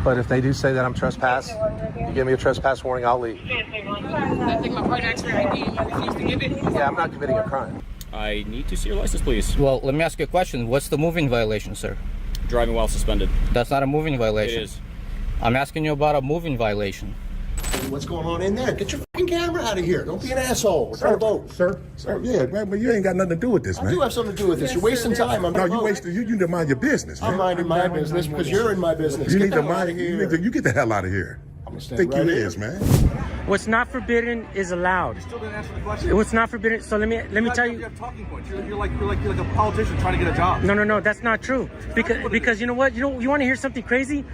But if they do say that I'm trespass, you give me a trespass warning, I'll leave. I think my partner asked for your ID and you refused to give it. Yeah, I'm not committing a crime. I need to see your license, please. Well, let me ask you a question. What's the moving violation, sir? Driving while suspended. That's not a moving violation. It is. I'm asking you about a moving violation. What's going on in there? Get your fucking camera out of here. Don't be an asshole. We're trying to vote. Sir, yeah, man, but you ain't got nothing to do with this, man. I do have something to do with this. You're wasting time. No, you wasted. You need to mind your business, man. I'm minding my business because you're in my business. You Get need the to hell out of mind. here. You get the hell out of here. I'm gonna stand Think right you here. is, man. What's not forbidden is allowed. You still didn't answer the question. What's not forbidden? So let me tell you. You have talking points. You're like a politician trying to get a job. No, that's not true. Because you know what? You want to hear something crazy?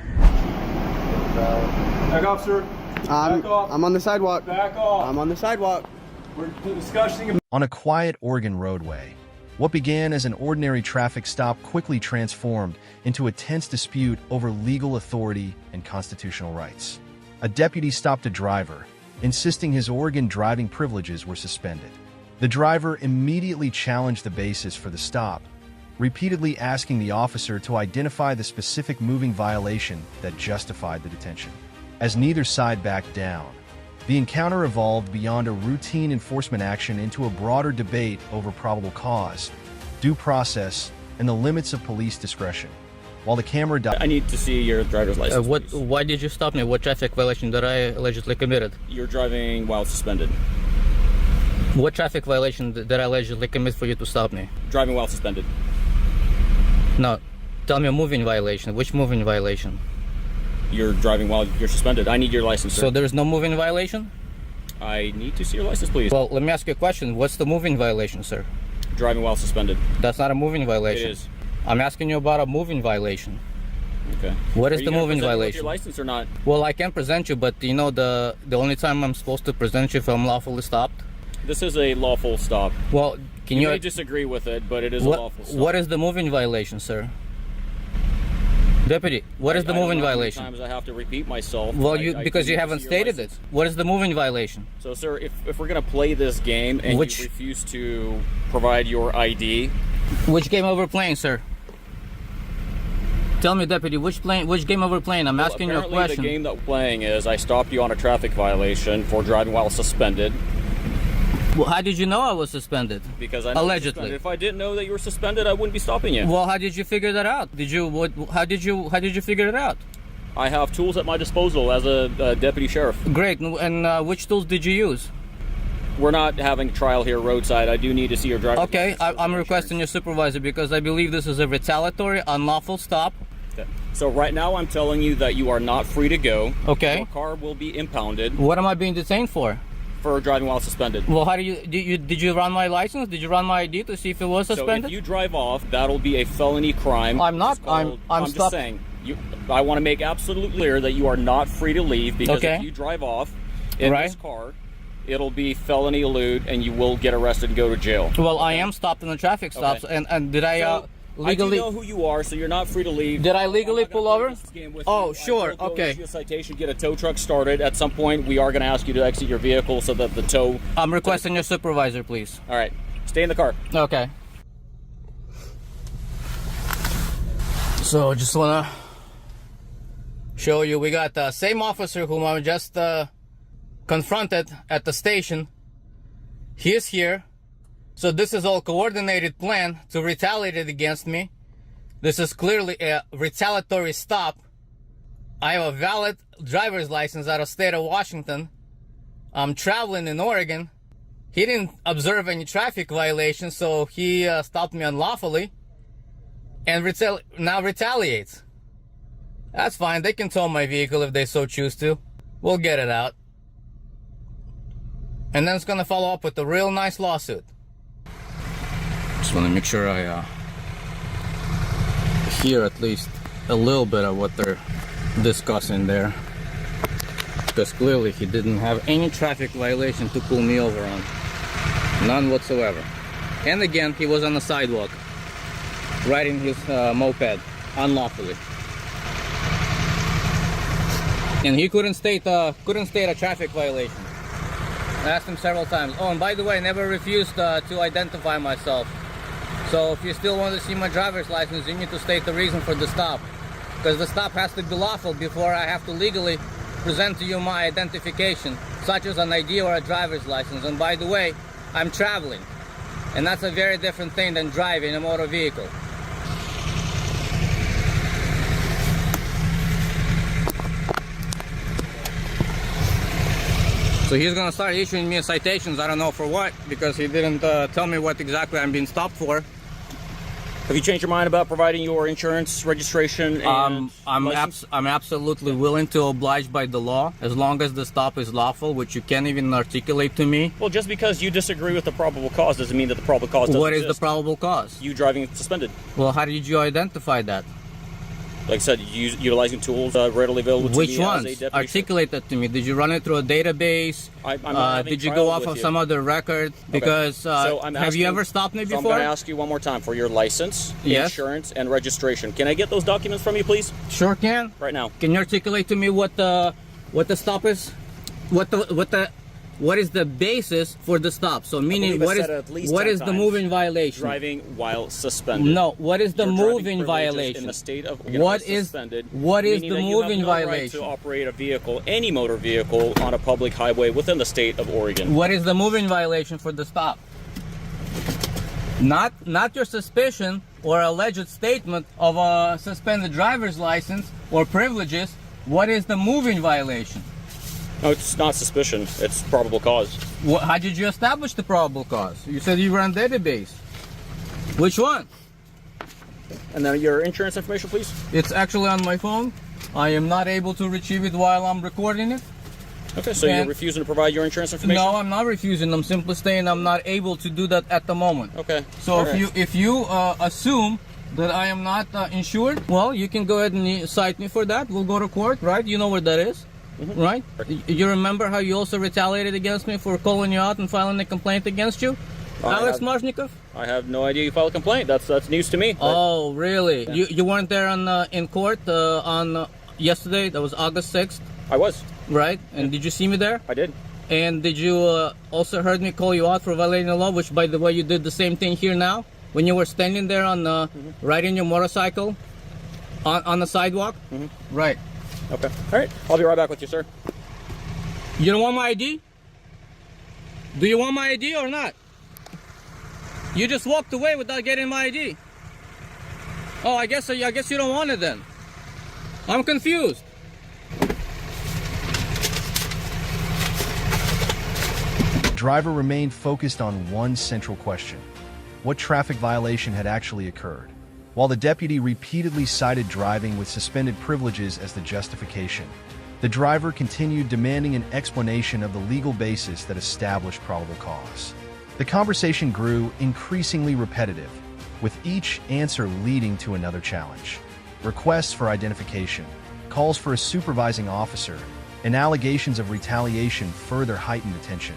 Back off, sir. Back off. I'm on the sidewalk. Back off. I'm on the sidewalk. We're discussing. On a quiet Oregon roadway, what began as an ordinary traffic stop quickly transformed into a tense dispute over legal authority and constitutional rights. A deputy stopped a driver, insisting his Oregon driving privileges were suspended. The driver immediately challenged the basis for the stop, repeatedly asking the officer to identify the specific moving violation that justified the detention. As neither side backed down, the encounter evolved beyond a routine enforcement action into a broader debate over probable cause, due process, and the limits of police discretion. While the camera I need to see your driver's license, please. Why did you stop me? What traffic violation did I allegedly committed? You're driving while suspended. What traffic violation did I allegedly commit for you to stop me? Driving while suspended. No, tell me a moving violation. Which moving violation? You're driving while you're suspended. I need your license, sir. So there's no moving violation? I need to see your license, please. Well, let me ask you a question. What's the moving violation, sir? Driving while suspended. That's not a moving violation. It is. I'm asking you about a moving violation. Okay. What is Are the you moving gonna present violation? your license or not? Well, I can present you, but you know the only time I'm supposed to present you if I'm lawfully stopped? This is a lawful stop. Well, can you... may disagree with it, but it is a lawful stop. What is the moving violation, sir? Deputy, what is the moving violation? Sometimes I have to repeat myself. Well, because you haven't stated it. What is the moving violation? So, sir, if we're going to play this game and you refuse to provide your ID... Which game are we playing, sir? Tell me, Deputy, which game are we playing? I'm asking you a question. Apparently the game that we're playing is I stopped you on a traffic violation for driving while suspended. Well, how did you know I was suspended? Because I know allegedly. If I didn't know that you were suspended, I wouldn't be stopping you. Well, how did you figure that out? How did you figure it out? I have tools at my disposal as a deputy sheriff. Great. And which tools did you use? We're not having trial here, Roadside. I do need to see your driver's license. Okay, I'm requesting your supervisor because I believe this is a retaliatory, unlawful stop. Okay. So right now I'm telling you that you are not free to go. Okay. Your car will be impounded. What am I being detained for? For driving while suspended. Well, how did you run my license? Did you run my ID to see if it was suspended? So if you drive off, that'll be a felony crime. I'm not. I'm just saying. I want to make absolutely clear that you are not free to leave because if you drive off in this car, it'll be felony elude and you will get arrested and go to jail. Well, I am stopped in the traffic stops, and did I legally? I do know who you are, so you're not free to leave. Did I legally pull over? Oh, you. sure. Go Okay. issue a citation, get a tow truck started. At some point, we are going to ask you to exit your vehicle so that the tow. I'm requesting your supervisor, please. All right. Stay in the car. Okay. So, just wanna show you, we got the same officer whom I just confronted at the station. He is here. So this is all coordinated plan to retaliate against me. This is clearly a retaliatory stop. I have a valid driver's license out of state of Washington. I'm traveling in Oregon. He didn't observe any traffic violations, so he stopped me unlawfully and now retaliates. That's fine. They can tow my vehicle if they so choose to. We'll get it out. And then it's going to follow up with a real nice lawsuit. Just want to make sure I hear at least a little bit of what they're discussing there. Because clearly he didn't have any traffic violation to pull me over on. None whatsoever. And again, he was on the sidewalk, riding his moped unlawfully. And he couldn't state a traffic violation. I asked him several times. Oh, and by the way, I never refused to identify myself. So if you still want to see my driver's license, you need to state the reason for the stop. because the stop has to be lawful before I have to legally present to you my identification, such as an ID or a driver's license. And by the way, I'm traveling, and that's a very different thing than driving a motor vehicle. So he's gonna start issuing me citations. I don't know for what, because he didn't tell me what exactly I'm being stopped for. Have you changed your mind about providing your insurance, registration, and license? I'm absolutely willing to oblige by the law, as long as the stop is lawful, which you can't even articulate to me. Well, just because you disagree with the probable cause doesn't mean that the probable cause doesn't What is exist. the probable cause? You driving suspended. Well, how did you identify that? Like I said, utilizing tools readily available to Which me ones? as a deputy. Articulate that to me. Did you run it through a database? I'm not having did you trial go off with of you. some other record? Because So I'm have asking- you ever stopped me So I'm before? going to ask you one more time for your license, Yes. insurance, and registration. Can I get those documents from you, please? Sure can. Right now. Can you articulate to me what the stop is? What is the basis for the stop? So meaning believe I what is said at least what 10 is the times. moving violation? Driving while suspended. No, what is the Your driving moving privileges violation? in the state of What are is suspended, what is meaning the that you have moving no right violation? to operate a vehicle, any motor vehicle, on a public highway within the state of Oregon. What is the moving violation for the stop? Not your suspicion or alleged statement of a suspended driver's license or privileges. What is the moving violation? No, it's not suspicion. It's probable cause. How did you establish the probable cause? You said you ran database. Which one? And then your insurance information, please. It's actually on my phone. I am not able to retrieve it while I'm recording it. Okay, so you're refusing to provide your insurance information? No, I'm not refusing. I'm simply saying I'm not able to do that at the moment. Okay. So if you assume that I am not insured, well, you can go ahead and cite me for that. We'll go to court, right? You know where that is, right? You remember how you also retaliated against me for calling you out and filing a complaint against you? Alex Marznikov? I have no idea you filed a complaint. That's news to me. Oh, really? Yeah. You weren't there in court on yesterday? That was August 6th? I was. Right? And did you see me there? I did. And did you also heard me call you out for violating the law, which, by the way, you did the same thing here now? When you were standing there on riding your motorcycle on the sidewalk? Right. Okay. All right. I'll be right back with you, sir. You don't want my ID? Do you want my ID or not? You just walked away without getting my ID. Oh, I guess you don't want it then. I'm confused. The driver remained focused on one central question: what traffic violation had actually occurred? While the deputy repeatedly cited driving with suspended privileges as the justification, the driver continued demanding an explanation of the legal basis that established probable cause. The conversation grew increasingly repetitive, with each answer leading to another challenge. Requests for identification, calls for a supervising officer, and allegations of retaliation further heightened the tension,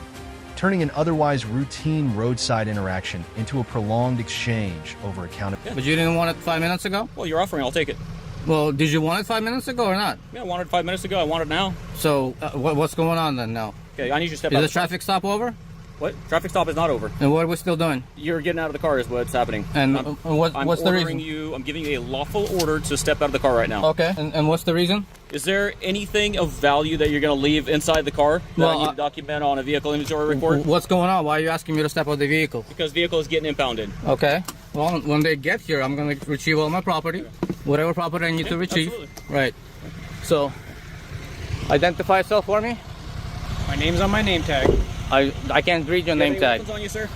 turning an otherwise routine roadside interaction into a prolonged exchange over accountability. But you didn't want it 5 minutes ago? Well, you're offering. I'll take it. Well, did you want it 5 minutes ago or not? Yeah, I wanted it 5 minutes ago. I want it now. So what's going on then now? Okay, I need you to step out. Is the traffic stop over? What? Traffic stop is not over. And what are we still doing? You're getting out of the car is what's happening. And I'm what's the reason? I'm giving you a lawful order to step out of the car right now. Okay, and what's the reason? Is there anything of value that you're going to leave inside the car that I need to document on a vehicle inventory report? What's going on? Why are you asking me to step out of the vehicle? Because vehicle is getting impounded. Okay. Well, when they get here, I'm going to retrieve all my property. Whatever property I need to retrieve. Absolutely. Right. So, identify yourself for me. My name's on my name tag. I can't read your Do you have name any tag. weapons on you, sir?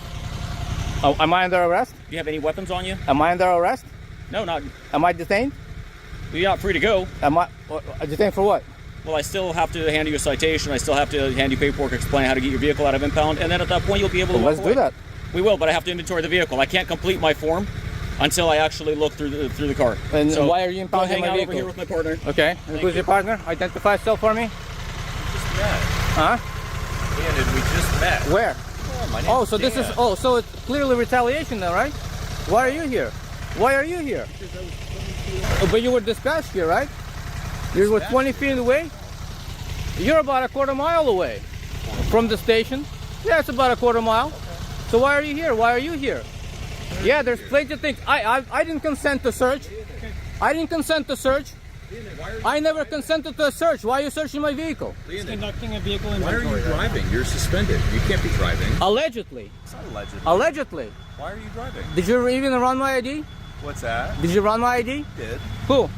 Oh, am I under arrest? Do you have any weapons on you? Am I under arrest? No, not. Am I detained? You're not free to go. Am I detained for what? Well, I still have to hand you a citation. I still have to hand you paperwork explaining how to get your vehicle out of impound. And then at that point, you'll be able to Let's walk away. do that. We will, but I have to inventory the vehicle. I can't complete my form until I actually look through the car. And so why are you impounding hang my out vehicle? over here with my partner. Okay. And who's your partner? Identify yourself for me. Just met. Huh? Dan, and we just met. Where? My name's Oh, so this Dan. is so it's clearly retaliation then, right? Why are you here? Why are you here? But you were dispatched here, right? You were 20 feet away. You're about a quarter mile away from the station. Yeah, it's about a quarter mile. So why are you here? Why are you here? Yeah, there's plenty of things. I didn't consent to search. I didn't consent to search. I never consented to a search. Why are you searching my vehicle? He's conducting a vehicle Why inventory. are you driving? You're suspended. You can't be driving. Allegedly. It's not allegedly. Allegedly. Why are you driving? Did you even run my ID? What's that? Did you run my ID? Did. Who?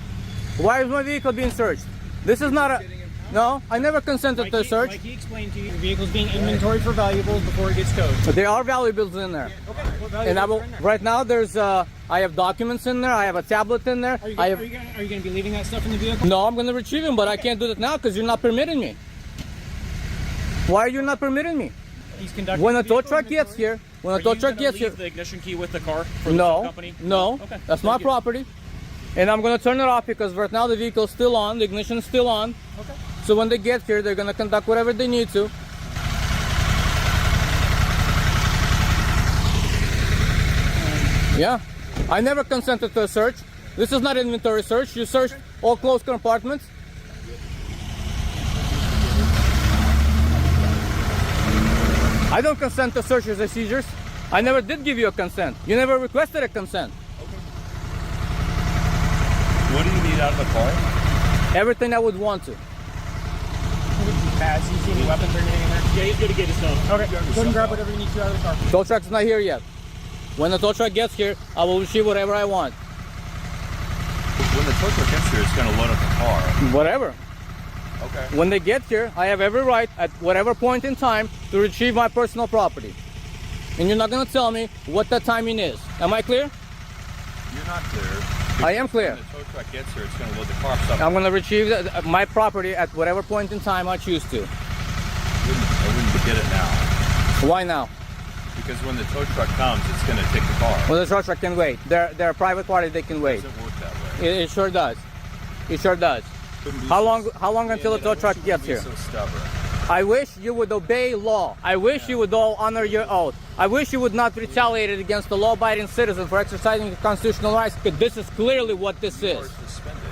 Why is my vehicle being searched? This is not a... No, I never consented to a search. Like he explained to you, the vehicle's being inventoried for valuables before it gets towed. But there are valuables in there. Okay, what valuables And I are will, in there? right now there's I have documents in there. I have a tablet in there. Are you I going have... to be leaving that stuff in the vehicle? No, I'm going to retrieve him, but I can't do that now because you're not permitting me. Why are you not permitting me? He's conducting When a tow vehicle truck gets inventory. here, when Are a tow you truck gonna gets here, leave the ignition key with the car for the no, company? no, Okay. that's my Thank you. property, and I'm gonna turn it off because right now the vehicle's still on, the ignition's still on. Okay. So when they get here, they're gonna conduct whatever they need to. Yeah, I never consented to a search. This is not an inventory search. You searched all closed compartments. I don't consent to searches or seizures. I never did give you a consent. You never requested a consent. What do you need out of the car? Everything I would want to. Pads, you see any weapons or anything in there? Yeah, he's gonna get his stuff. Okay, go and grab whatever you need to out of the car. Tow truck's not here yet. When the tow truck gets here, I will receive whatever I want. When the tow truck gets here, it's going to load up the car. Whatever. Okay. When they get here, I have every right at whatever point in time to retrieve my personal property. And you're not going to tell me what that timing is. Am I clear? You're not clear. I am clear. When the tow truck gets here, it's going to load the car up. I'm going to retrieve my property at whatever point in time I choose to. I wouldn't get it now. Why now? Because when the tow truck comes, it's going to take the car. Well, the tow truck can wait. They're a private party. They can It wait. doesn't work that way. It sure does. It sure does. How long until the tow truck gets here? So stubborn. I wish you would obey law. I wish you would all honor your oath. I wish you would not retaliate against the law-abiding citizen for exercising your constitutional rights, because this is clearly what this You are is. suspended.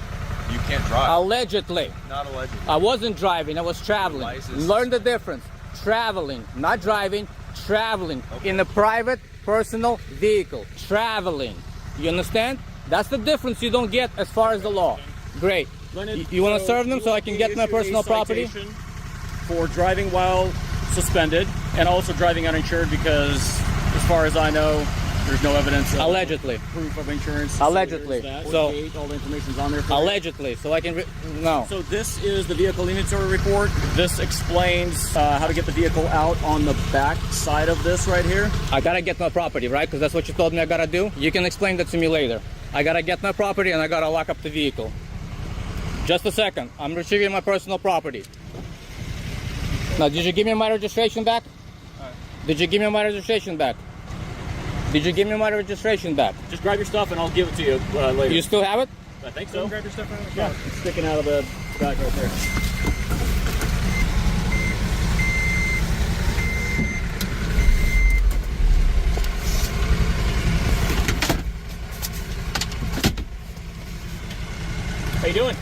You can't drive. Allegedly. Not allegedly. I wasn't driving, I was traveling. License. Learn the difference. Traveling, not driving, traveling in a private personal vehicle. Traveling. You understand? That's the difference you don't get as far as the law. Great. You want to serve them so I can get my personal property? For driving while suspended and also driving uninsured, because as far as I know, there's no evidence of Allegedly. proof of insurance. Allegedly. So all the information's on there for you. Allegedly. So I can... No. So this is the vehicle inventory report. This explains how to get the vehicle out on the back side of this right here. I gotta get my property, right? Because that's what you told me I gotta do. You can explain that to me later. I gotta get my property and I gotta lock up the vehicle. Just a second. I'm retrieving my personal property. Now, did you give me my registration back? Did you give me my registration back? Did you give me my registration back? Just grab your stuff and I'll give it to you later. You still have it? I think Go so. grab your stuff out of the Yeah, car. it's sticking out of the back right there. How you doing?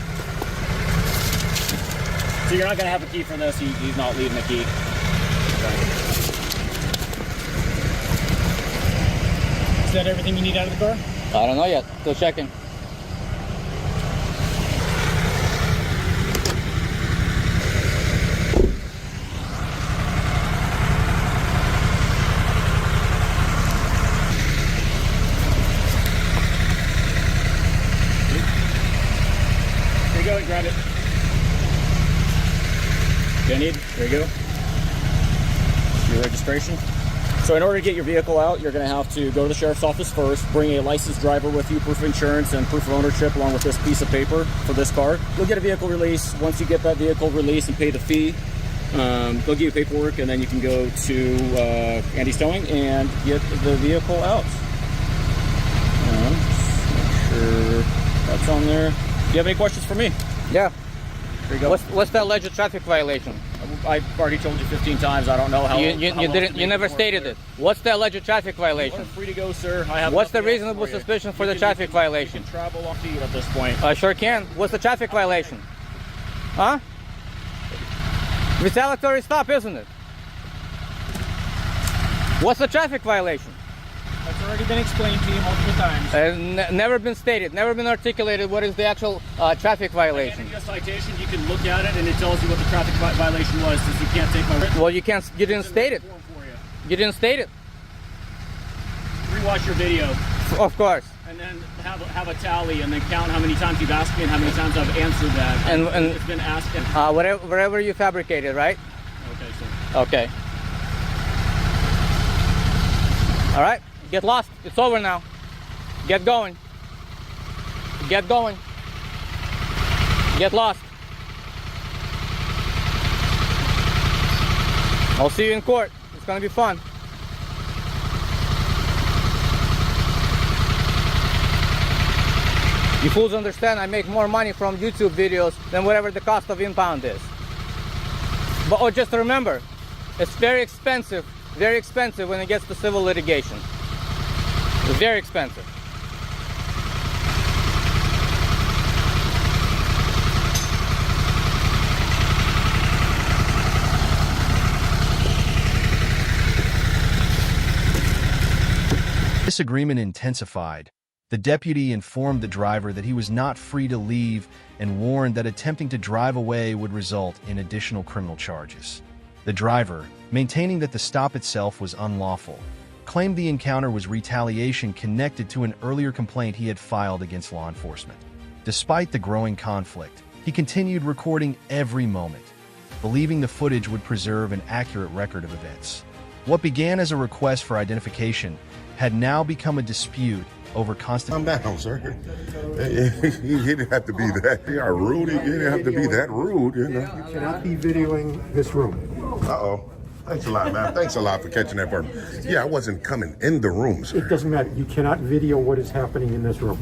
So you're not going to have a key for this. He's not leaving the key. Is that everything you need out of the car? I don't know yet. Still checking. Here you go, grab it. There you go. Your registration. So in order to get your vehicle out, you're going to have to go to the sheriff's office first, bring a licensed driver with you, proof of insurance and proof of ownership along with this piece of paper for this car. You'll get a vehicle release. Once you get that vehicle release and pay the fee, they'll give you paperwork, and then you can go to Andy's Towing and get the vehicle out. Just make sure that's on there. Do you have any questions for me? Yeah. Here you go. What's the alleged traffic violation? I've already told you 15 times. I don't know how. You how long didn't. to You make never it more stated clear. it. What's the alleged traffic violation? You're free to go, sir. I have. What's the nothing else reasonable for you. suspicion for You the can- traffic you violation? can travel on feet at this point. I sure can. What's the traffic violation? Huh? Retaliatory stop, isn't it? What's the traffic violation? That's already been explained to you multiple times. And never been stated, never been articulated what is the actual traffic violation. If you citation, you can look at it and it tells you what the traffic violation was, since you can't take my written. Well, you didn't state it. You didn't state it. Rewatch your video. Of course. And then have a tally and then count how many times you've asked me and how many times I've answered that. And it's been asked. Wherever you fabricated, right? Okay, sir. Okay. All right. Get lost. It's over now. Get going. Get going. Get lost. I'll see you in court. It's gonna be fun. You fools understand I make more money from YouTube videos than whatever the cost of impound is. But just remember, it's very expensive when it gets to civil litigation. It's very expensive. Disagreement intensified. The deputy informed the driver that he was not free to leave and warned that attempting to drive away would result in additional criminal charges. The driver, maintaining that the stop itself was unlawful, claimed the encounter was retaliation connected to an earlier complaint he had filed against law enforcement. Despite the growing conflict, he continued recording every moment, believing the footage would preserve an accurate record of events. What began as a request for identification had now become a dispute over Calm down, sir. He didn't have to be that. You are rude. He didn't have to be that rude, you know. You cannot be videoing this room. Uh-oh. Thanks a lot, man. Thanks a lot for catching that for me. Yeah, I wasn't coming in the room, sir. It doesn't matter. You cannot video what is happening in this room.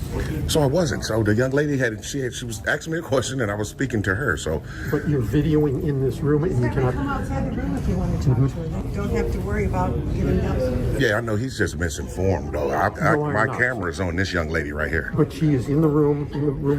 So I wasn't. So the young lady she was asking me a question and I was speaking to her, so. But you're videoing in this room and you cannot. Come outside the room if you want to talk to her. You don't have to worry about giving up. Yeah, I know he's just misinformed, though. My camera's on this young lady right here. But she is in the room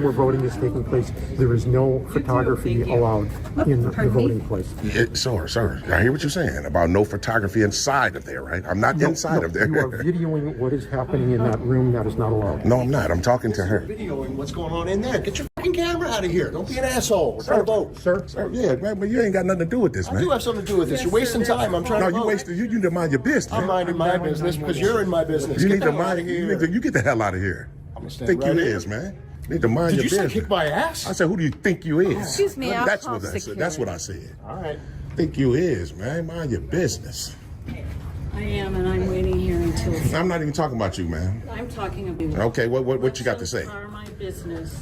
where voting is taking place. There is no photography allowed in the voting place. Sir, I hear what you're saying about no photography inside of there, right? I'm not inside of there. You are videoing what is happening in that room. That is not allowed. No, I'm not. I'm talking to her. Videoing what's going on in there. Get your fucking camera out of here. Don't be an asshole. We're trying to vote. Sir, yeah, man, but you ain't got nothing to do with this, man. I do have something to do with this. You're wasting time. I'm trying to vote. You wasted. You need to mind your business. I'm minding my business because you're in my business. You need to mind. You get the hell out of here. I'm gonna stand Think right you here. is, man. You need to mind your business. Did you say kick my ass? I said, who do you think you is? Excuse me, I'll That's call what I said. security. That's what I said. All right. Think you is, man. Mind your business. I am, and I'm waiting here until. I'm not even talking about you, man. I'm talking about. Okay, what you got to say? Are my business.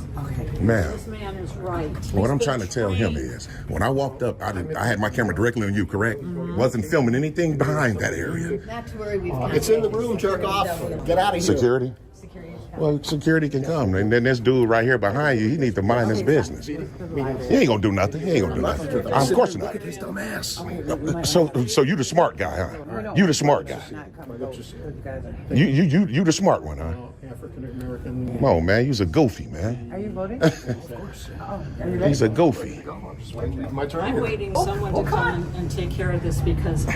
Ma'am. This man is right. What I'm trying to tell him is, when I walked up, I had my camera directly on you, correct? Wasn't filming anything behind that area. Not to worry, It's in the room, jerk off. Get out of here. Security? Well, security can come. And then this dude right here behind you, he needs to mind his business. He ain't gonna do nothing. He ain't gonna do nothing. Of course not. Look at his dumb ass. So you the smart guy, huh? You the smart guy. You the smart one, huh? African American. Come on, man. You's a goofy, man. Are you voting? Of course. He's a goofy. My turn. I'm waiting someone to come and take care of this because.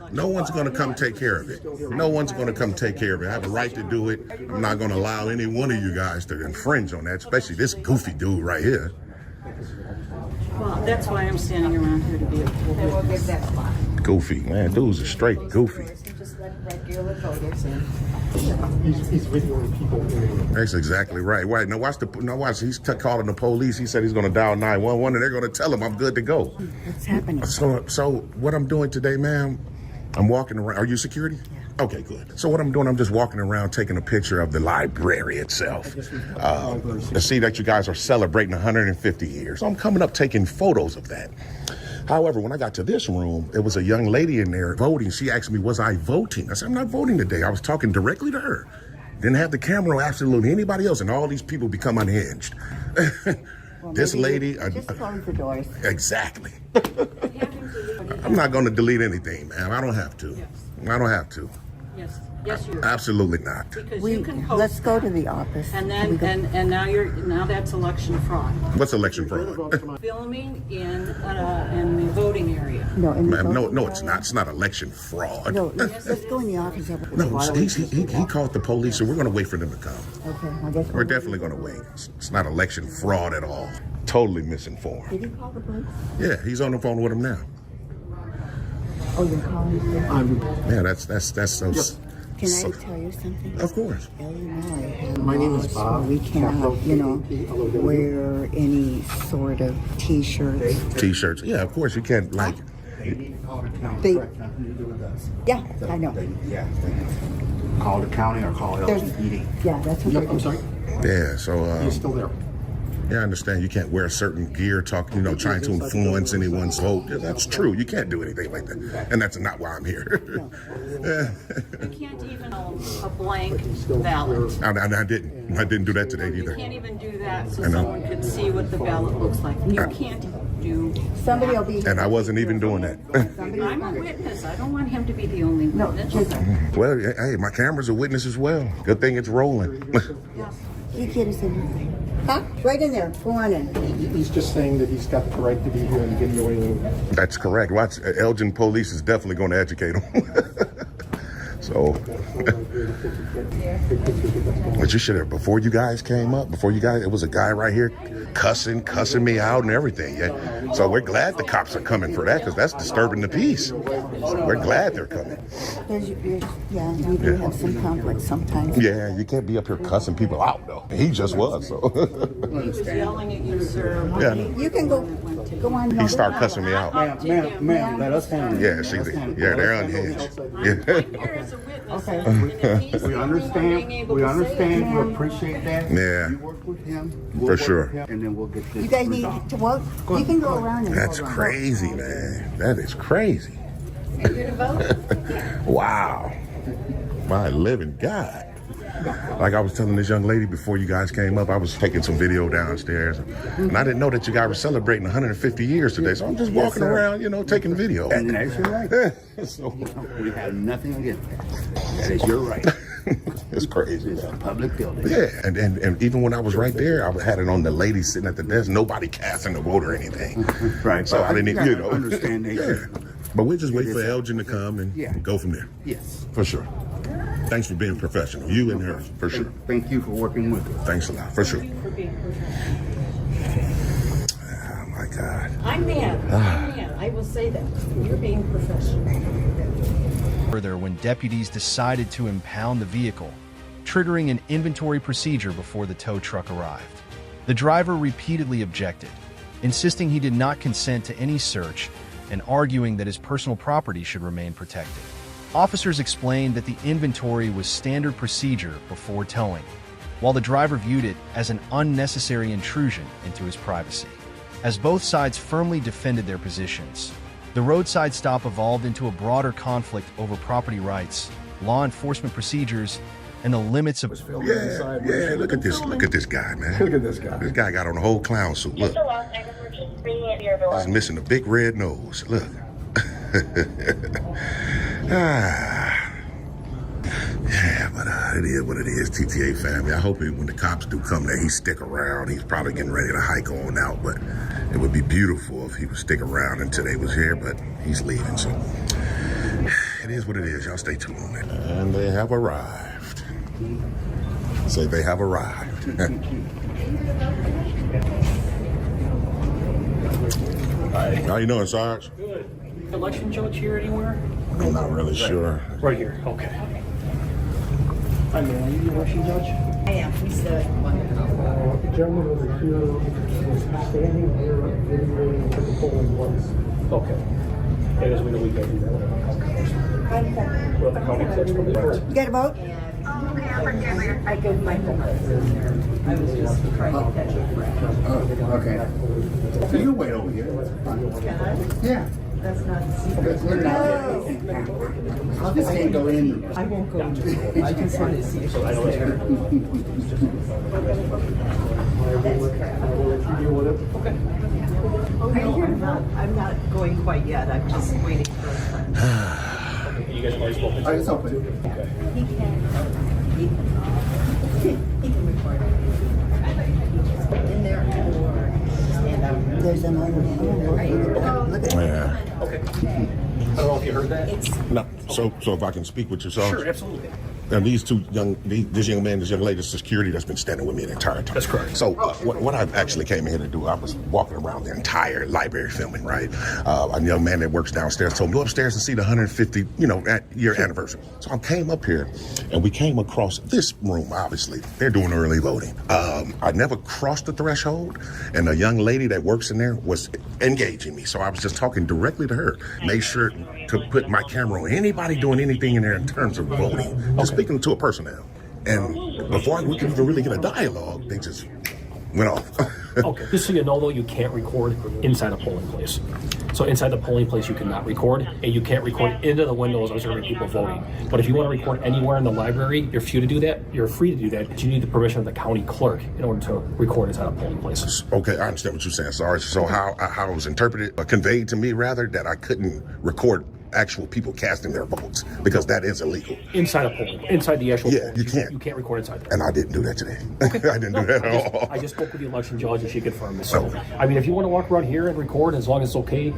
No one's going to come take care of it. No one's going to come take care of it. I have a right to do it. I'm not going to allow any one of you guys to infringe on that, especially this goofy dude right here. Well, that's why I'm standing around here to be a witness. Goofy, man. Dude's a straight goofy. Just let regular voters in. He's videoing people. That's exactly right. Wait, now watch. He's calling the police. He said he's going to dial 911, and they're going to tell him I'm good to go. What's happening? So what I'm doing today, ma'am, I'm walking around. Are you security? Yeah. Okay, good. So what I'm doing, I'm just walking around taking a picture of the library itself. To see that you guys are celebrating 150 years. So I'm coming up taking photos of that. However, when I got to this room, there was a young lady in there voting. She asked me, was I voting? I said, I'm not voting today. I was talking directly to her. Didn't have the camera on absolutely anybody else, and all these people become unhinged. Well, this lady... Just close the doors. Exactly. I'm not going to delete anything, ma'am. I don't have to. I don't have to. Yes, you are. Absolutely not. Because you can post Let's go to the office. and then and now that's election fraud. What's election fraud? Filming in the voting area. No, in the Ma'am, no, voting no, it's area. not. It's not election fraud. No, let's go in the office. No, he called the police, and we're going to wait for them to come. Okay, I guess We're definitely going to wait. It's not election fraud at all. Totally misinformed. Did he call the police? Yeah, he's on the phone with him now. Oh, you're calling him? Yeah, that's so. Can so, I tell you something? Of course. Illinois has My name is laws Bob. where we cannot, wear any sort of T-shirts. T-shirts. Yeah, of course you can't like. They, yeah, I know. Call the county or call LGPD. Yeah, that's what they're I'm sorry. Yeah, so. He's still there. Yeah, I understand you can't wear certain gear, trying to influence anyone's vote. Yeah, that's true. You can't do anything like that. And that's not why I'm here. You can't even a blank ballot. I didn't do that today You either. can't even do that so I know. someone could see what the ballot looks like. You can't do. Somebody will be. And I wasn't even doing that. I'm a witness. I don't want him to be the only No, witness. just, Well, hey, my camera's a witness as well. Good thing it's rolling. he can't say anything. Huh? Right in there. Go on in. He's just saying that he's got the right to be here and videoing. That's correct. Watch, Elgin police is definitely going to educate him. So, but you should have, before you guys came up, it was a guy right here cussing me out and everything. Yeah. So we're glad the cops are coming for that because that's disturbing the peace. So we're glad they're coming. Yeah, we do have some conflict sometimes. Yeah, you can't be up here cussing people out though. He just was. So. He was yelling at you, sir. Yeah. You can go on. He started cussing me out. Ma'am, let us handle it. Yeah, they're unhinged. Yeah. We understand. We understand. We appreciate that. Yeah. You work with him. For sure. And then we'll get this. You guys need to vote. You can go around and That's vote. crazy, man. That is crazy. Wow. My living God. Like I was telling this young lady before you guys came up, I was taking some video downstairs, and I didn't know that you guys were celebrating 150 years today. So I'm just walking around, taking video. And that's your right. So, We have nothing against that. That is your right. it's crazy. It's a public building. Yeah, and even when I was right there, I had it on the lady sitting at the desk, nobody casting a vote or anything. Right. So I didn't even, understand that. Yeah. But we'll just wait for Elgin to come and go from there. Yes. For sure. Thanks for being professional. You and her, for sure. Thank you for working with us. Thanks a lot, for sure. Thank you for being professional. Oh my God. I'm mad. I will say that. You're being professional. Further, when deputies decided to impound the vehicle, triggering an inventory procedure before the tow truck arrived. The driver repeatedly objected, insisting he did not consent to any search and arguing that his personal property should remain protected. Officers explained that the inventory was standard procedure before towing, while the driver viewed it as an unnecessary intrusion into his privacy. As both sides firmly defended their positions, the roadside stop evolved into a broader conflict over property rights, law enforcement procedures, and the limits of... Yeah, look at this guy, man. Look at this guy. This guy got on a whole clown suit, look. He's missing a big red nose, look. Yeah, but it is what it is, TTA family. I hope when the cops do come there, he stick around. He's probably getting ready to hike on out, but it would be beautiful if he would stick around until they was here, but he's leaving, so it is what it is. Y'all stay tuned. And they have arrived. Say they have arrived. How you doing, Sarge? Good. Election judge here anywhere? I'm not really sure. Right here. Okay. Hi, man. Are you the election judge? I am. He's the one. The gentleman over here was standing here videoing the polling place. Okay. And as we know, we can do that. Well, the county clerk's probably right. You got a vote? I gave my phone. I was just trying to catch up. Okay. You wait over here. Can I? Yeah. That's not a secret. I just can't go in. I won't go into it. I just want to see if she's there. Oh, no, I'm not going quite yet. I'm just waiting for a friend. You guys have already spoken to? I just opened it. Okay. He can record it. In there or stand up. There's an old look at Yeah. Okay. I don't know if you heard that. No. So if I can speak with you, Sarge. Sure, absolutely. And this young man, this young lady, this security that's been standing with me the entire time. That's correct. So what I actually came in here to do, I was walking around the entire library filming, right? A young man that works downstairs told me, go upstairs and see the 150, year anniversary. So I came up here and we came across this room, obviously. They're doing early voting. I never crossed the threshold, and a young lady that works in there was engaging me. So I was just talking directly to her. Made sure to put my camera on anybody doing anything in there in terms of voting. Just speaking to a personnel. And before we could even really get a dialogue, they just went off. Okay, just so you know though, you can't record inside a polling place. So inside the polling place you cannot record, and you can't record into the windows observing people voting. But if you want to record anywhere in the library, you're free to do that. You're free to do that, but you need the permission of the county clerk in order to record inside a polling place. Okay, I understand what you're saying, Sarge. So how it was interpreted, conveyed to me rather, that I couldn't record actual people casting their votes because that is illegal. Inside a polling, inside the actual polling. You can't. You can't record inside there. And I didn't do that today. Okay. I didn't do that at all. I just spoke with the election judge and she confirmed it. So, I mean, if you want to walk around here and record, as long as it's okay,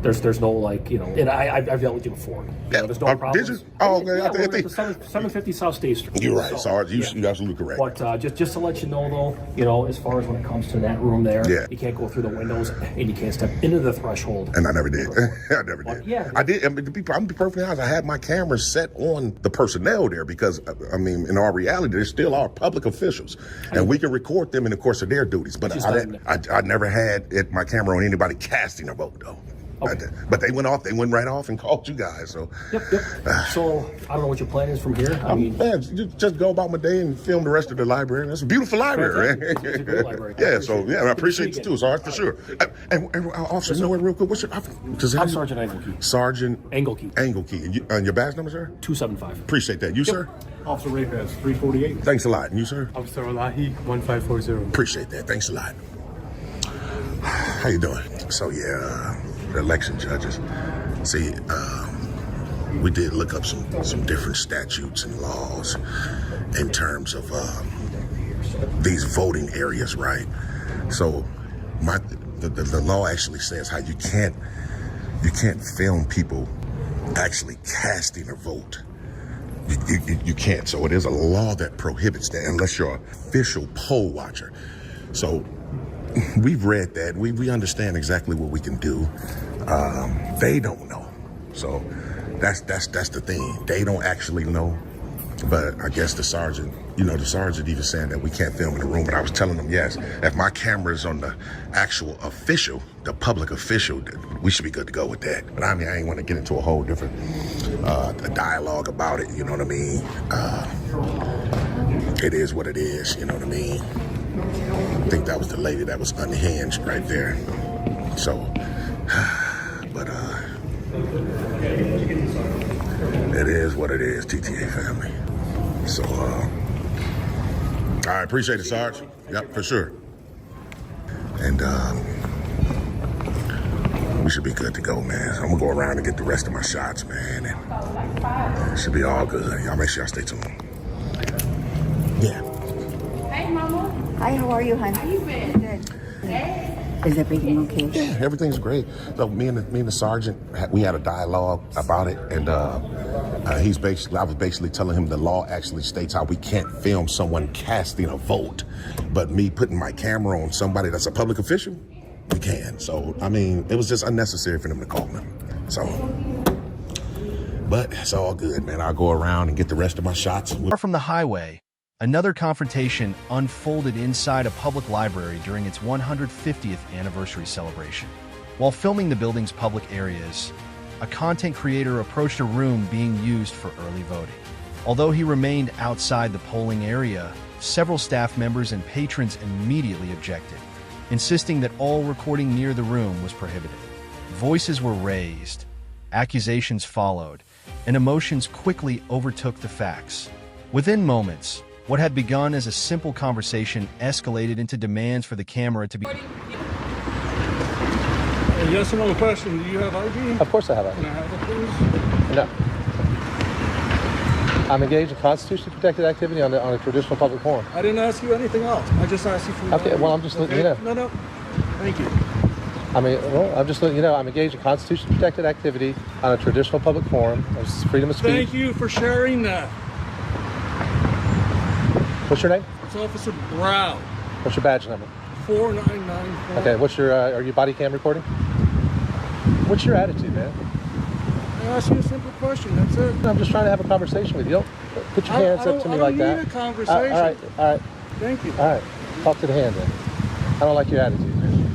there's no and I've dealt with you before. There's no problem. Did you? Oh, okay. Yeah, we're at the 750 South State Street. You're right, Sarge. You're absolutely correct. But just to let you know, though, as far as when it comes to that room there, you can't go through the windows and you can't step into the threshold. And I never did. I never did. Yeah. I did. I'm gonna be perfectly honest. I had my camera set on the personnel there because, in our reality, they still are public officials, and we can record them in the course of their duties. But I never had my camera on anybody casting a vote, though. Okay. But they went right off and called you guys. So Yep. So I don't know what your plan is from here. Just go about my day and film the rest of the library. That's a beautiful library. It's a great library. I appreciate you too, Sarge, for sure. And officer, real quick, what's your? I'm Sergeant Engelke. Sergeant Engelke. And your badge number, sir? 275. Appreciate that. You, sir? Officer Raypass, 348. Thanks a lot. And you, sir? Officer Olahi, 1540. Appreciate that. Thanks a lot. How you doing? So the election judges. See, we did look up some different statutes and laws in terms of these voting areas, right? So the law actually says how you can't film people actually casting a vote. You can't. So it is a law that prohibits that unless you're an official poll watcher. So we've read that. We understand exactly what we can do. They don't know. So that's the thing. They don't actually know. But I guess the sergeant even saying that we can't film in the room. But I was telling them, yes, if my camera's on the actual official, the public official, we should be good to go with that. But I ain't want to get into a whole different dialogue about it. You know what I mean? It is what it is. You know what I mean? I think that was the lady that was unhinged right there. So, but it is what it is, TTA family. So, I appreciate it, Sarge. Yep, for sure. And we should be good to go, man. So I'm gonna go around and get the rest of my shots, man. And it should be all good. Y'all make sure y'all stay tuned. Yeah. Hey, Mama. Hi, how are you, hon? How you been? Good. Is everything okay? Yeah, everything's great. So me and the sergeant, we had a dialogue about it, and I was basically telling him the law actually states how we can't film someone casting a vote, but me putting my camera on somebody that's a public official, we can. So it was just unnecessary for them to call me. So, but it's all good, man. I'll go around and get the rest of my shots. Far from the highway, another confrontation unfolded inside a public library during its 150th anniversary celebration. While filming the building's public areas, a content creator approached a room being used for early voting. Although he remained outside the polling area, several staff members and patrons immediately objected, insisting that all recording near the room was prohibited. Voices were raised, accusations followed, and emotions quickly overtook the facts. Within moments, what had begun as a simple conversation escalated into demands for the camera to be... Yes or no question, do you have ID? Of course I have it. Can I have it, please? No. I'm engaged in constitutionally protected activity on a traditional public forum. I didn't ask you anything else. I just asked you for your Okay, well, I'm just letting you know. No, no. Thank you. I mean, well, I'm just letting you know I'm engaged in constitutionally protected activity on a traditional public forum. It's freedom of speech. Thank you for sharing that. What's your name? It's Officer Brown. What's your badge number? 4994. Okay, what's your, are you body cam recording? What's your attitude, man? I asked you a simple question, that's it. I'm just trying to have a conversation with you. Don't put your hands up to me like that. I don't need a conversation. All right. Thank you. All right, talk to the hand then. I don't like your attitude, man.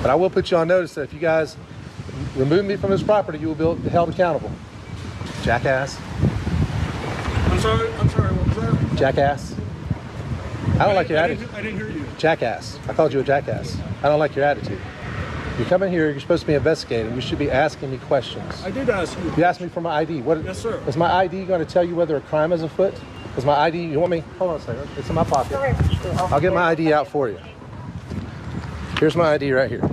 But I will put you on notice that if you guys remove me from this property, you will be held accountable. Jackass. I'm sorry, what was that? Jackass. I don't like your attitude. I didn't hear you. Jackass. I called you a jackass. I don't like your attitude. You come in here, you're supposed to be investigating. You should be asking me questions. I did ask you. You asked me for my ID. What? Yes, sir. Is my ID going to tell you whether a crime is afoot? Is my ID, you want me? Hold on a second. It's in my pocket. I'll get my ID out for you. Here's my ID right here.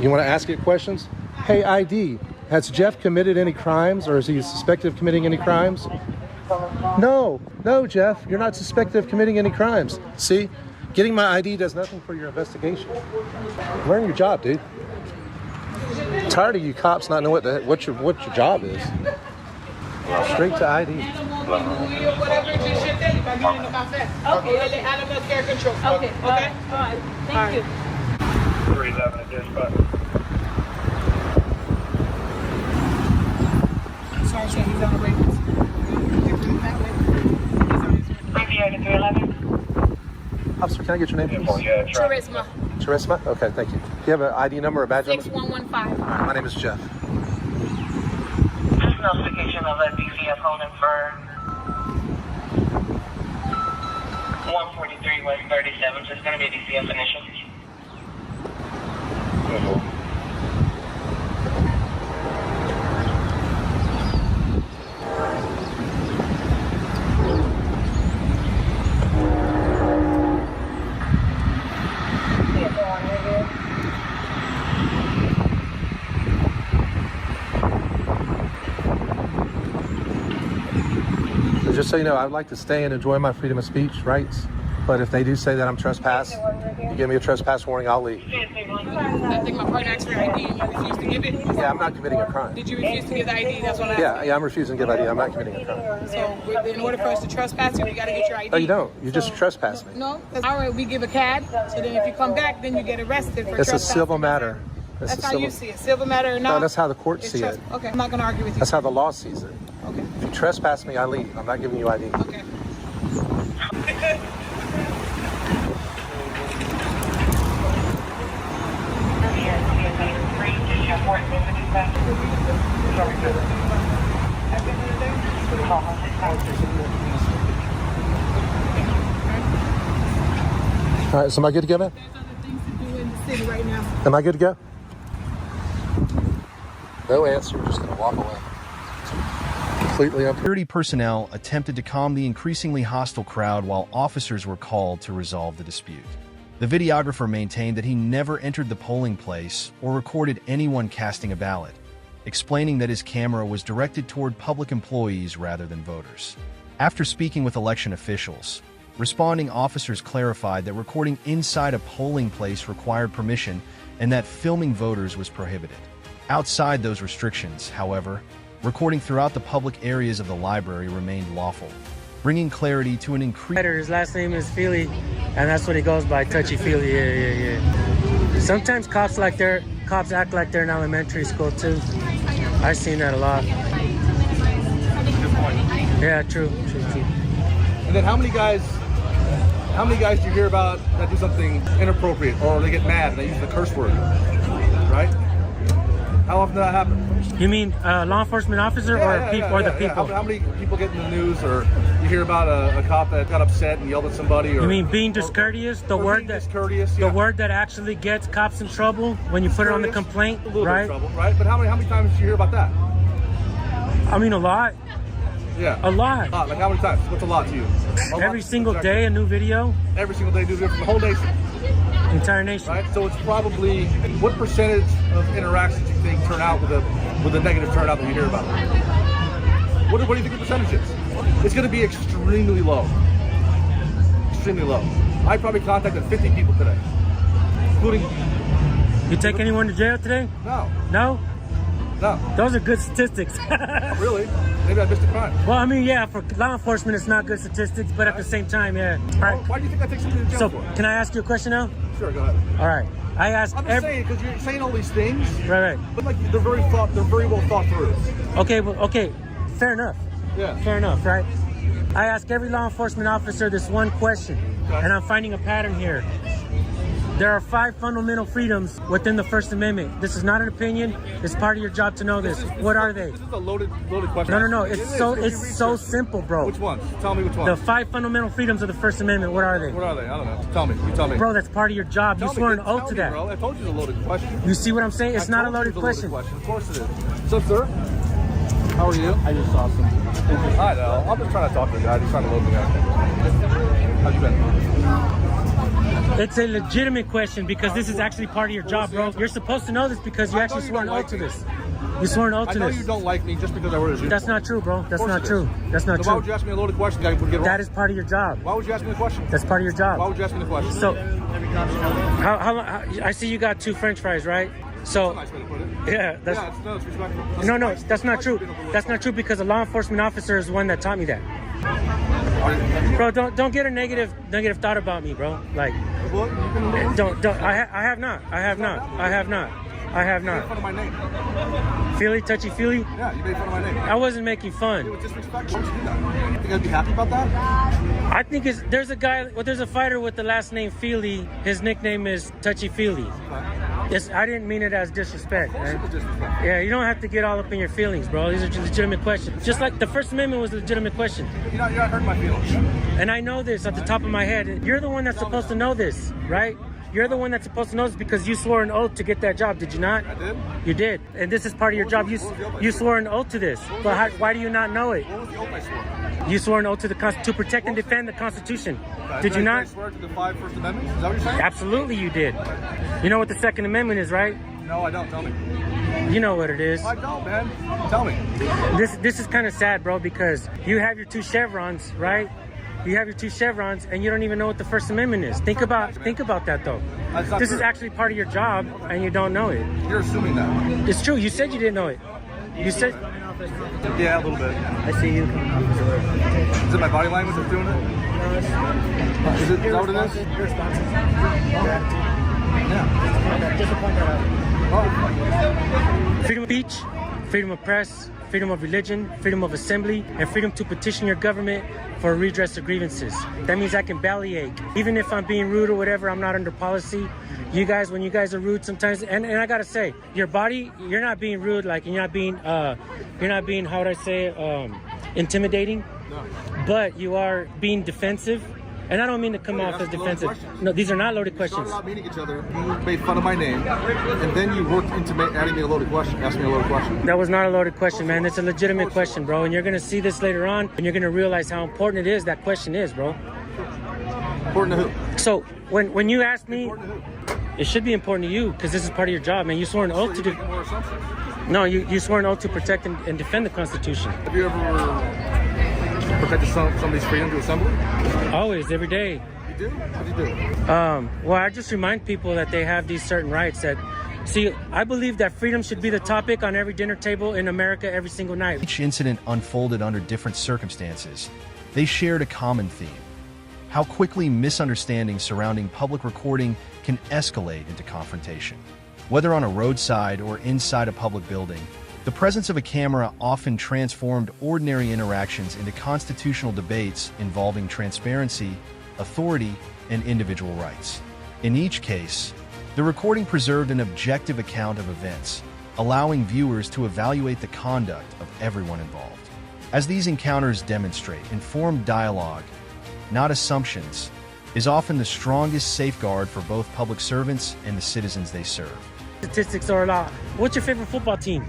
You want to ask it questions? Hey, ID, has Jeff committed any crimes, or is he suspected of committing any crimes? No, Jeff, you're not suspected of committing any crimes. See, getting my ID does nothing for your investigation. Learn your job, dude. I'm tired of you cops not knowing what your job is. Straight to ID. Okay, all right. Thank you. 311 at dispatch. Sorry, sir, he's on the way. 311. Officer, can I get your name, please? Charisma. Charisma? Okay, thank you. Do you have an ID number or a badge number? 6115. All right, my name is Jeff. Just notification of a DCF holding for 143 West 37, so it's going to be a DCF initial. Just so you know, I'd like to stay and enjoy my freedom of speech rights, but if they do say that I'm trespassing, you give me a trespass warning, I'll leave. I think my partner asked for your ID and you refused to give it. Yeah, I'm not committing a crime. Did you refuse to give the ID? That's what I asked. Yeah, I'm refusing to give ID. I'm not committing a crime. So in order for us to trespass you, we got to get your ID. No, you don't. You just trespass me. No, all right, we give a CAD, so then if you come back, then you get arrested for It's trespassing. a civil matter. That's how you see it. Civil matter or not? No, that's how the courts see it. Okay, I'm not going to argue with you. That's how the law sees it. Okay. If you trespass me, I leave. I'm not giving you ID. Okay. All right, so am I good to go, man? There's other things to do in the city right now. Am I good to go? No answer. We're just going to walk away. Completely up. Security personnel attempted to calm the increasingly hostile crowd while officers were called to resolve the dispute. The videographer maintained that he never entered the polling place or recorded anyone casting a ballot, explaining that his camera was directed toward public employees rather than voters. After speaking with election officials, responding officers clarified that recording inside a polling place required permission and that filming voters was prohibited. Outside those restrictions, however, recording throughout the public areas of the library remained lawful, bringing clarity to an increase. His last name is Feely, and that's what he goes by, Touchy-Feely. Yeah. Sometimes cops act like they're in elementary school too. I've seen that a lot. Yeah, true. And then how many guys do you hear about that do something inappropriate or they get mad and they use the curse word, right? How often does that happen? You mean law enforcement officer or the people? How many people get in the news or you hear about a cop that got upset and yelled at somebody? Or, you mean being discourteous? The word that actually gets cops in trouble when you put it on the complaint, a little right? bit of trouble, right? But how many times do you hear about that? I mean, a lot. Yeah. A lot. Like how many times? What's a lot to you? Every single day, a new video. Every single day, new video from the whole nation. Entire nation. Right? So it's probably, what percentage of interactions do you think turn out with a negative turnout that you hear about? What do you think the percentage is? It's going to be extremely low. Extremely low. I probably contacted 50 people today, including... You take anyone to jail today? No. No? No. Those are good statistics. Really? Maybe I missed a crime. Well, I mean, yeah, for law enforcement, it's not good statistics, but at the same time, yeah. All right. Why do you think I take somebody to jail So, for? can I ask you a question now? Sure, go ahead. All right. I ask I'm just saying, because you're saying all these things. Right. But like, they're very well thought through. Okay, well, okay. Fair enough. Yeah. Fair enough, right? I ask every law enforcement officer this one question, and I'm finding a pattern here. There are 5 fundamental freedoms within the First Amendment. This is not an opinion. It's part of your job to know this. What are they? This is a loaded question. No. It's so simple, bro. Which ones? Tell me which ones. The 5 fundamental freedoms of the First Amendment. What are they? What are they? I don't know. Tell me. You tell me. Bro, that's part of your job. You swore an oath to that. Bro. I told you it's a loaded question. You see what I'm saying? It's not a loaded question. Of course it is. So, sir, how are you? I just saw some. I know. I'm just trying to talk to the guy. He's trying to load me up. How you been? It's a legitimate question because this is actually part of your job, bro. You're supposed to know this because you actually swore an oath to this. You swore an oath to this. I know you don't like me just because I wear a uniform. That's not true, bro. That's not true. That's not true. Why would you ask me a loaded question? That is part of your job. Why would you ask me the question? That's part of your job. Why would you ask me the question? So, how I see you got 2 French fries, right? So, that's a nice way to put it. Yeah, it's respectful. No, that's not true. That's not true because a law enforcement officer is one that taught me that. Bro, don't get a negative thought about me, bro. Like, don't. I have not. You made fun of my name. Feely, touchy feely. Yeah, you made fun of my name. I wasn't making fun. It was disrespectful. Why would you do that? You think I'd be happy about that? I think there's a fighter with the last name Feely. His nickname is Touchy Feely. I didn't mean it as disrespect, man. Yeah, you don't have to get all up in your feelings, bro. These are legitimate questions. Just like the First Amendment was a legitimate question. You're not hurting my feelings. And I know this at the top of my head. You're the one that's supposed to know this, right? You're the one that's supposed to know this because you swore an oath to get that job, did you not? I did. You did. And this is part of your job. You swore an oath to this. But why do you not know it? What was the oath I swore? You swore an oath to protect and defend the Constitution. Did you not? I swear to the 5 First Amendments? Is that what you're saying? Absolutely you did. You know what the Second Amendment is, right? No, I don't. Tell me. You know what it is. I don't, man. Tell me. This is kind of sad, bro, because you have your 2 chevrons, right? You have your 2 chevrons, and you don't even know what the First Amendment is. Think about that, though. This is actually part of your job, and you don't know it. You're assuming that. It's true. You said you didn't know it. You said... Yeah, a little bit. I see you. Is it my body language that's doing it? Is that what it is? You're responsible. Yeah. Just to point that out. Freedom of speech, freedom of press, freedom of religion, freedom of assembly, and freedom to petition your government for redress of grievances. That means I can bellyache. Even if I'm being rude or whatever, I'm not under policy. You guys, when you guys are rude sometimes, and I gotta say, your body, you're not being rude, like you're not being, how would I say it, intimidating, but you are being defensive. And I don't mean to come off as defensive. No, these are not loaded questions. We started out meeting each other, you made fun of my name, and then you worked into adding me a loaded question, asking me a loaded question. That was not a loaded question, man. It's a legitimate question, bro. And you're gonna see this later on, and you're gonna realize how important it is that question is, bro. Important to who? So, when you ask me, it should be important to you, because this is part of your job, man. You swore an oath to do... No, you swore an oath to protect and defend the Constitution. Have you ever protected somebody's freedom to assembly? Always, every day. You do? What do you do? Well, I just remind people that they have these certain rights that... See, I believe that freedom should be the topic on every dinner table in America every single night. Each incident unfolded under different circumstances. They shared a common theme: how quickly misunderstandings surrounding public recording can escalate into confrontation. Whether on a roadside or inside a public building, the presence of a camera often transformed ordinary interactions into constitutional debates involving transparency, authority, and individual rights. In each case, the recording preserved an objective account of events, allowing viewers to evaluate the conduct of everyone involved. As these encounters demonstrate, informed dialogue, not assumptions, is often the strongest safeguard for both public servants and the citizens they serve. Statistics are a lot. What's your favorite football team?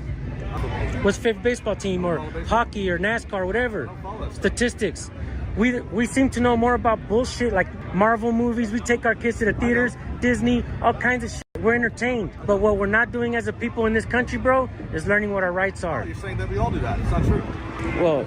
What's your favorite baseball team, or hockey or NASCAR or whatever? Statistics. We seem to know more about bullshit like Marvel movies. We take our kids to the theaters. Disney, all kinds of shit. We're entertained. But what we're not doing as a people in this country, bro, is learning what our rights are. You're saying that we all do that. It's not true. Well,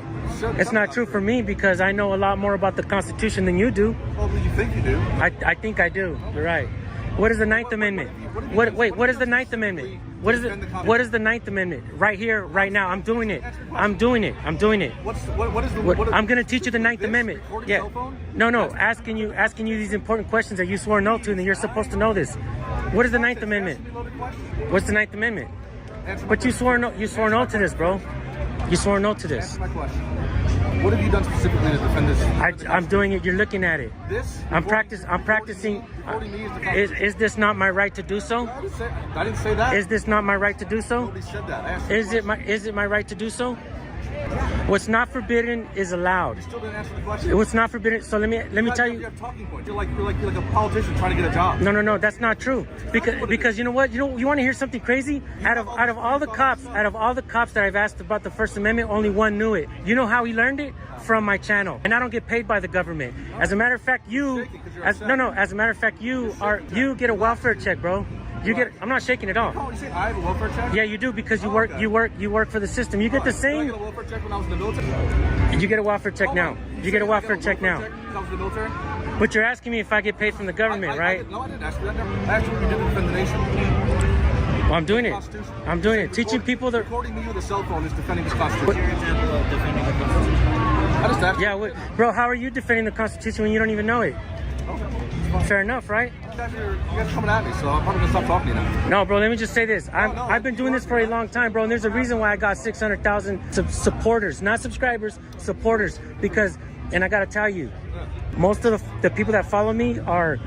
it's not true for me because I know a lot more about the Constitution than you do. Well, you think you do. I think I do. You're right. What is the Ninth Amendment? What is the Ninth Amendment? What is it? What is the Ninth Amendment? Right here, right now. I'm doing it. I'm doing it. I'm doing it. What is the? I'm gonna teach you the Ninth Amendment. Yeah. No. Asking you these important questions that you swore no to, and that you're supposed to know this. What is the Ninth Amendment? What's the Ninth Amendment? But you swore no. You swore no to this, bro. You swore no to this. Answer my question. What have you done specifically to defend this? I'm doing it. You're looking at it. This? I'm practicing. Is this not my right to do so? I didn't say that. Is this not my right to do so? Nobody said that. Is it my right to do so? What's not forbidden is allowed. You still didn't answer the question. What's not forbidden? So let me tell you. You have talking points. You're like a politician trying to get a job. No, that's not true. Because you know what? You want to hear something crazy? Out of all the cops that I've asked about the First Amendment, only one knew it. You know how he learned it? From my channel. And I don't get paid by the government. As a matter of fact, you get a welfare check, bro. I'm not shaking at all. You say I have a welfare check? Yeah, you do because you work for the system. You get the same. I get a welfare check when I was in the military. You get a welfare check now. You get a welfare check now. When I was in the military? But you're asking me if I get paid from the government, right? No, I didn't ask you that. I asked you what you did to defend the nation. Well, I'm doing it. I'm doing it. Teaching people that. Recording me with a cell phone is defending this Constitution. What's your example of defending the Constitution? I just asked. Yeah, bro. How are you defending the Constitution when you don't even know it? Fair enough, right? You guys are coming at me, so I'm probably gonna stop talking to you now. No, bro, let me just say this. I've been doing this for a long time, bro, and there's a reason why I got 600,000 supporters, not subscribers, supporters, because, and I gotta tell you, most of the people that follow me are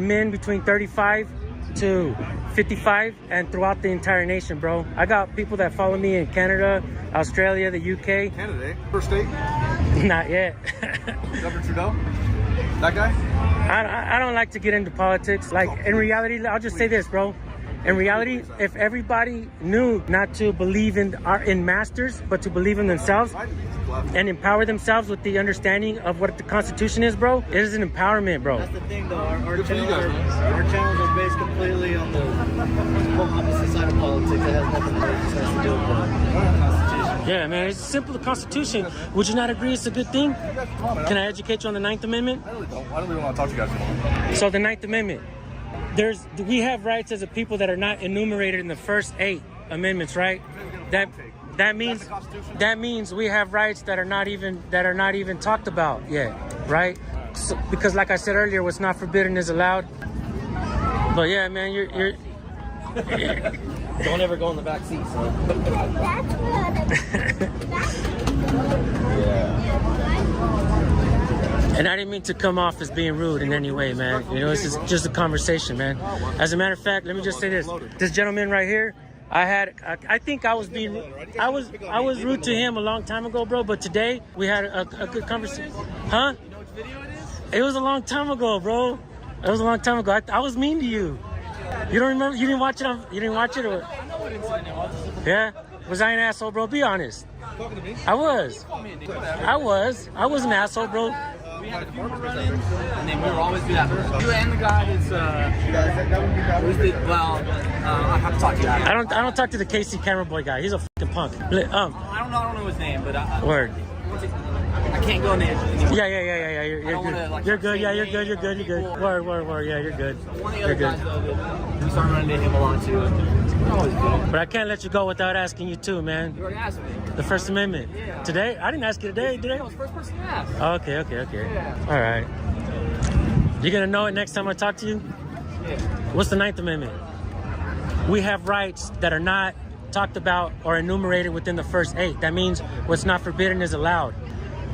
men between 35 to 55 and throughout the entire nation, bro. I got people that follow me in Canada, Australia, the UK. Canada, eh? First state? Not yet. Governor Trudeau? That guy? I don't like to get into politics. Like, in reality, I'll just say this, bro. In reality, if everybody knew not to believe in masters, but to believe in themselves and empower themselves with the understanding of what the Constitution is, bro, it is an empowerment, bro. That's the thing, though. Our channels are based completely on the opposite side of politics. It has nothing to do with the Constitution. Yeah, man, it's simple. The Constitution. Would you not agree it's a good thing? Can I educate you on the Ninth Amendment? I don't really want to talk to you guys anymore. So the Ninth Amendment. We have rights as a people that are not enumerated in the first 8 amendments, right? That means we have rights that are not even talked about yet, right? So, because like I said earlier, what's not forbidden is allowed. But yeah, man, you're don't ever go in the back seat, son. And I didn't mean to come off as being rude in any way, man. You know, this is just a conversation, man. As a matter of fact, let me just say this. This gentleman right here, I think I was rude to him a long time ago, bro, but today we had a good conversation. Huh? You know which video it is? It was a long time ago, bro. It was a long time ago. I was mean to you. You don't remember? You didn't watch it? You didn't watch it? Or? I know what it's in there. Yeah? Was I an asshole, bro? Be honest. Talking to me? I was. I was an asshole, bro. We had a few more run-ins, and then we were always do that. You and the guy is, I have to talk to you. I don't talk to the KC camera boy guy. He's a fucking punk. I don't know his name, but word. I can't go in the edge. Yeah. You're good. Yeah, you're good. Word. Yeah, you're good. One of the other guys, though, we started running into him a lot too. But I can't let you go without asking you too, man. You already asked me. The First Amendment. Yeah. Today? I didn't ask you today, did I? I was the first person to ask. Oh, okay. Yeah. All right. You gonna know it next time I talk to you? Yeah. What's the Ninth Amendment? We have rights that are not talked about or enumerated within the first 8. That means what's not forbidden is allowed.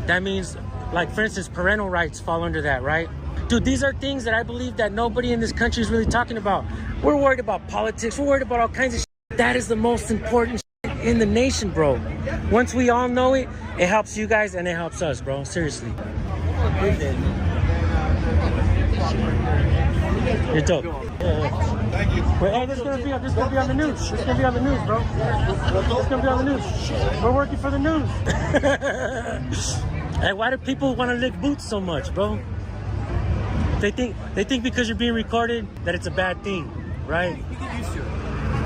That means, like, for instance, parental rights fall under that, right? Dude, these are things that I believe that nobody in this country is really talking about. We're worried about politics. We're worried about all kinds of shit. That is the most important shit in the nation, bro. Once we all know it, it helps you guys and it helps us, bro. Seriously. You're dope. Thank you. Wait, hey, this is gonna be on the news. This is gonna be on the news, bro. It's gonna be on the news. We're working for the news. Hey, why do people want to lick boots so much, bro? They think because you're being recorded that it's a bad thing, right? You get used to it.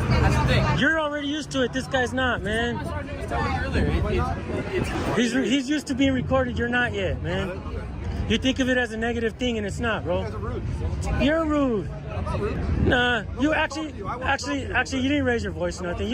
That's the thing. You're already used to it. This guy's not, man. That's what I was telling you earlier. He's used to being recorded. You're not yet, man. You think of it as a negative thing, and it's not, bro. You guys are rude. You're rude. I'm not rude. Nah, you actually, you didn't raise your voice or nothing.